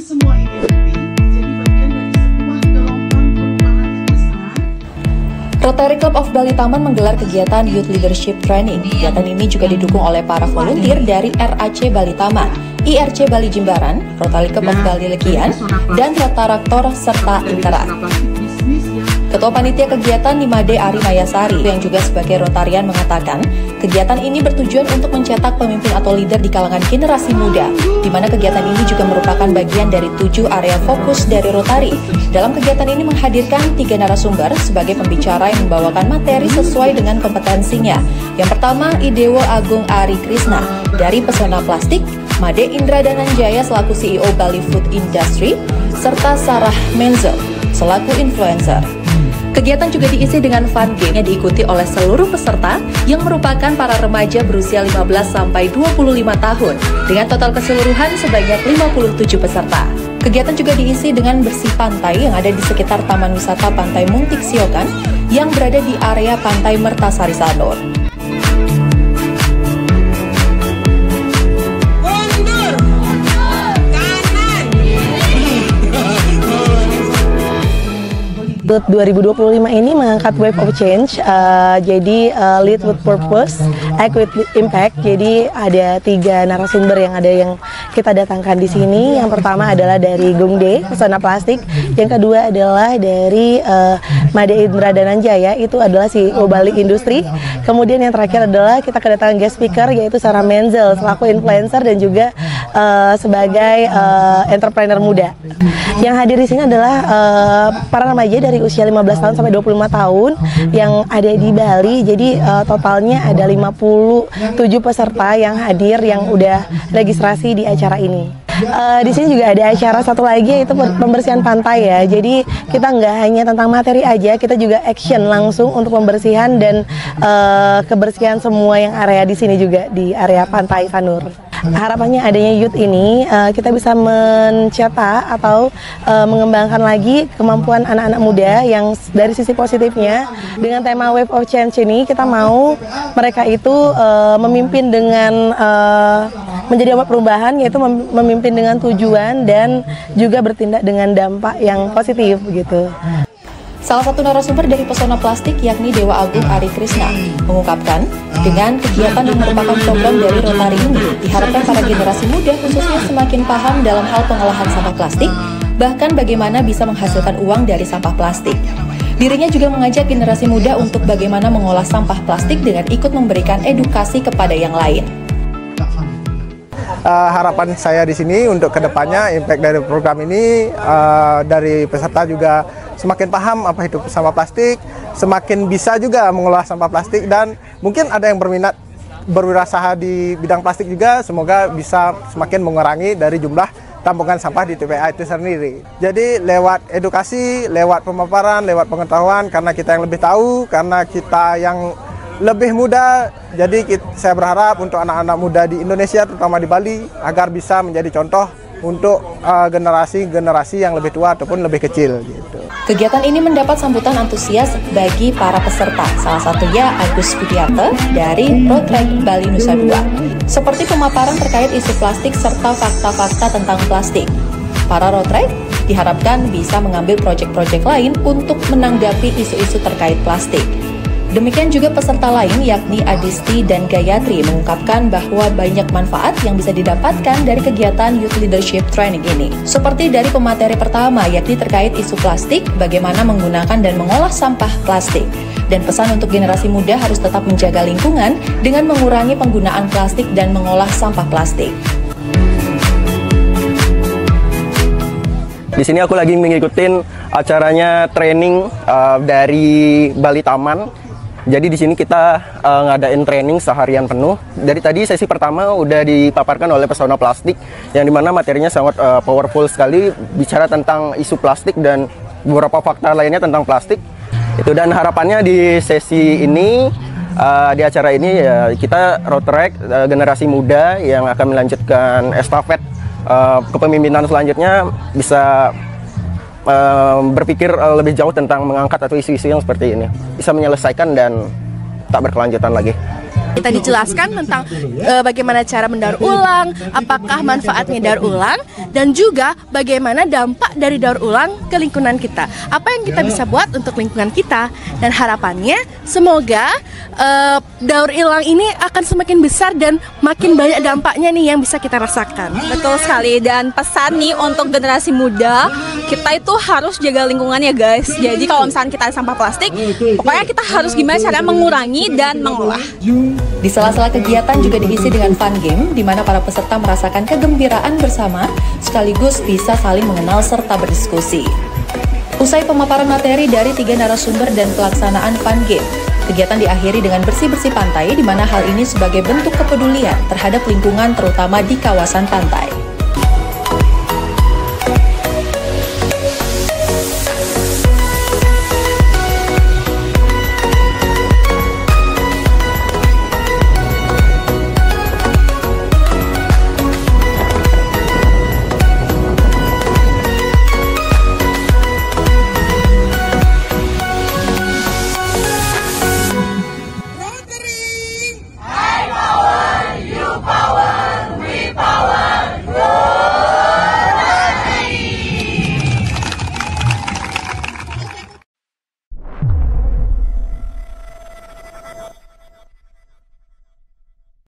semua ini nanti jadi bagian dari sebuah gelombang perubahan yang besar. Rotary Club of Bali Taman menggelar kegiatan Youth Leadership Training. Kegiatan ini juga didukung oleh para volunteer dari RAC Bali Taman, IRC Bali Jimbaran, Rotary Club of Bali Legian, dan Rotarator serta Interak. Ketua Panitia Kegiatan Nimade Ari Mayasari yang juga sebagai Rotarian mengatakan, kegiatan ini bertujuan untuk mencetak pemimpin atau leader di kalangan generasi muda, di mana kegiatan ini juga merupakan bagian dari 7 area fokus dari Rotary. Dalam kegiatan ini menghadirkan 3 narasumber sebagai pembicara yang membawakan materi sesuai dengan kompetensinya. Yang pertama, Idewo Agung Ari Krisna dari Pesona Plastik, Made Indra Dananjaya selaku CEO Bali Food Industry, serta Sarah Menzel selaku influencer. Kegiatan juga diisi dengan fun game yang diikuti oleh seluruh peserta yang merupakan para remaja berusia 15 sampai 25 tahun dengan total keseluruhan sebanyak 57 peserta. Kegiatan juga diisi dengan bersih pantai yang ada di sekitar Taman Wisata Pantai Muntik Siokan yang berada di area Pantai Mertasari Sanur. Youth 2025 ini mengangkat Wave of Change, jadi Lead with Purpose, Act with Impact. Jadi ada 3 narasumber yang kita datangkan di sini. Yang pertama adalah dari Gungde, Pesona Plastik. Yang kedua adalah dari Made Indra Dananjaya, itu adalah CEO Bali Industri. Kemudian yang terakhir adalah kita kedatangan guest speaker yaitu Sarah Menzel selaku influencer dan juga sebagai entrepreneur muda. Yang hadir di sini adalah para remaja dari usia 15 tahun sampai 25 tahun yang ada di Bali. Jadi totalnya ada 57 peserta yang hadir yang udah registrasi di acara ini. Di sini juga ada acara satu lagi yaitu pembersihan pantai ya. Jadi kita nggak hanya tentang materi aja, kita juga action langsung untuk pembersihan dan kebersihan semua yang area di sini juga di area Pantai Sanur. Harapannya adanya youth ini kita bisa mencetak atau mengembangkan lagi kemampuan anak-anak muda yang dari sisi positifnya. Dengan tema Wave of Change ini kita mau mereka itu memimpin dengan menjadi obat perubahan, yaitu memimpin dengan tujuan dan juga bertindak dengan dampak yang positif gitu. Salah satu narasumber dari Pesona Plastik yakni Dewa Agung Ari Krisna mengungkapkan, dengan kegiatan yang merupakan program dari Rotary ini, diharapkan para generasi muda khususnya semakin paham dalam hal pengolahan sampah plastik, bahkan bagaimana bisa menghasilkan uang dari sampah plastik. Dirinya juga mengajak generasi muda untuk bagaimana mengolah sampah plastik dengan ikut memberikan edukasi kepada yang lain. Harapan saya di sini untuk kedepannya impact dari program ini dari peserta juga semakin paham apa itu sampah plastik, semakin bisa juga mengolah sampah plastik, dan mungkin ada yang berminat berwirausaha di bidang plastik juga. Semoga bisa semakin mengurangi dari jumlah tampungan sampah di TPA itu sendiri. Jadi lewat edukasi, lewat pemaparan, lewat pengetahuan, karena kita yang lebih tahu, karena kita yang lebih muda. Jadi saya berharap untuk anak-anak muda di Indonesia, terutama di Bali, agar bisa menjadi contoh untuk generasi-generasi yang lebih tua ataupun lebih kecil gitu. Kegiatan ini mendapat sambutan antusias bagi para peserta, salah satunya Agus Budiarte dari Rotary Bali Nusa Dua, seperti pemaparan terkait isu plastik serta fakta-fakta tentang plastik. Para Rotary diharapkan bisa mengambil proyek-proyek lain untuk menanggapi isu-isu terkait plastik. Demikian juga peserta lain yakni Adisti dan Gayatri mengungkapkan bahwa banyak manfaat yang bisa didapatkan dari kegiatan Youth Leadership Training ini. Seperti dari pemateri pertama yakni terkait isu plastik, bagaimana menggunakan dan mengolah sampah plastik. Dan pesan untuk generasi muda harus tetap menjaga lingkungan dengan mengurangi penggunaan plastik dan mengolah sampah plastik. Di sini aku lagi mengikuti acaranya training dari Bali Taman. Jadi di sini kita ngadain training seharian penuh. Dari tadi sesi pertama udah dipaparkan oleh Pesona Plastik, yang dimana materinya sangat powerful sekali, bicara tentang isu plastik dan beberapa fakta lainnya tentang plastik. Itu, dan harapannya di sesi ini, di acara ini ya kita Rotary generasi muda yang akan melanjutkan estafet kepemimpinan selanjutnya bisa berpikir lebih jauh tentang mengangkat atau isu-isu yang seperti ini, bisa menyelesaikan dan tak berkelanjutan lagi. Kita dijelaskan tentang bagaimana cara mendaur ulang, apakah manfaatnya daur ulang, dan juga bagaimana dampak dari daur ulang ke lingkungan kita. Apa yang kita bisa buat untuk lingkungan kita, dan harapannya semoga daur ulang ini akan semakin besar dan makin banyak dampaknya nih yang bisa kita rasakan. Betul sekali, dan pesan nih untuk generasi muda, kita itu harus jaga lingkungan ya guys. Jadi kalau misalnya kita ada sampah plastik, pokoknya kita harus gimana cara mengurangi dan mengolah. Di sela-sela kegiatan juga diisi dengan fun game, di mana para peserta merasakan kegembiraan bersama, sekaligus bisa saling mengenal serta berdiskusi. Usai pemaparan materi dari 3 narasumber dan pelaksanaan fun game, kegiatan diakhiri dengan bersih-bersih pantai, di mana hal ini sebagai bentuk kepedulian terhadap lingkungan terutama di kawasan pantai.